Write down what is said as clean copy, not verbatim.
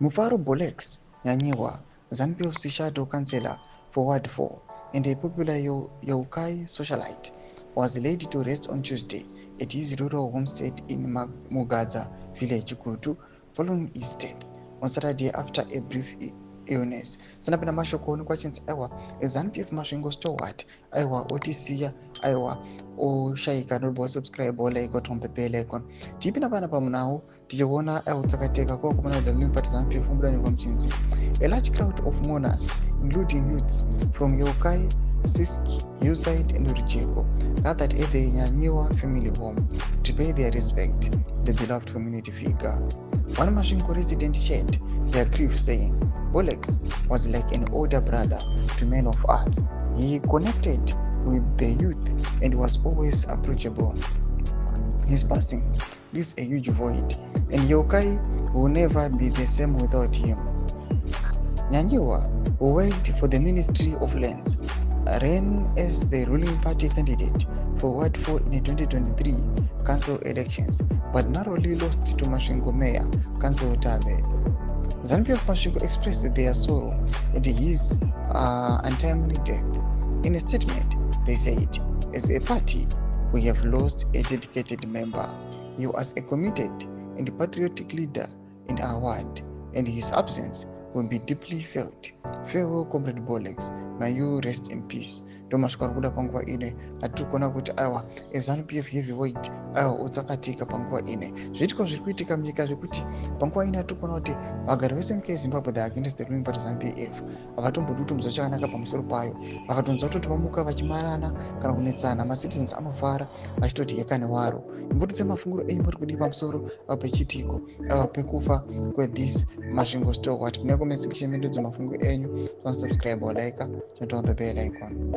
Mufaro Bolex Nyanyiwa, ZANU-PF shadow councillor for Ward 4 and a popular Yaukai socialite, was laid to rest on Tuesday at his rural homestead in Mugadza village, KUTI, following his death on Saturday after a brief illness. Sanapena mashoko kwachinzi aiwa ZANU-PF masvingo stoward aiwa otisiya aiwa oshaika nobo subscribe like on the bell icon tipina pana pamunawo tichiona aiwa tsakateka kwa kumana the link party ZANU-PF umbudanyo kwamchinzi. A large crowd of mourners, including youths from Yokai, SERIOUS Hillside and Rijeko, gathered at the Nyanyiwa family home to pay their respect to the beloved community figure. One Mashingo resident shared their grief, saying, Bolex was like an older brother to many of us. He connected with the youth and was always approachable. His passing leaves a huge void, and Yokai will never be the same without him. Nyanyiwa, who worked for the Ministry of Lands, ran as the ruling party candidate for Ward 4 in the 2023 council elections, but narrowly lost to Mashingo Mayor Council Tabe. ZANU-PF Mashingo expressed their sorrow at his untimely death. In a statement, they said, as a party, we have lost a dedicated member. He was a committed and patriotic leader in our ward, and his absence will be deeply felt. Farewell, Comrade Bolex. May you rest in peace. Domashukar kuda panguwa ine atukona kuti aiwa ZANU-PF heavyweight aiwa utsakatika panguwa ine zvitiko zviri kuitika munyika zvekuti panguwa ine atukona kuti vagari vese munyika yeZimbabwe the against the ruling party ZANU-PF havatombodi kutomuzwa chakanaka pamusoro payo, vakatonzwa kutoti vamuka vachimarana kana kunetsana macitizens anofara vachitoti hekane waro. Imbuditse mafunguro enyu muri kudii pamusoro pechitiko pekufa kwethis Masvingo Stoward. Mune comment section medu dzemafungo enyu, subscribe or like, turn on the bell icon.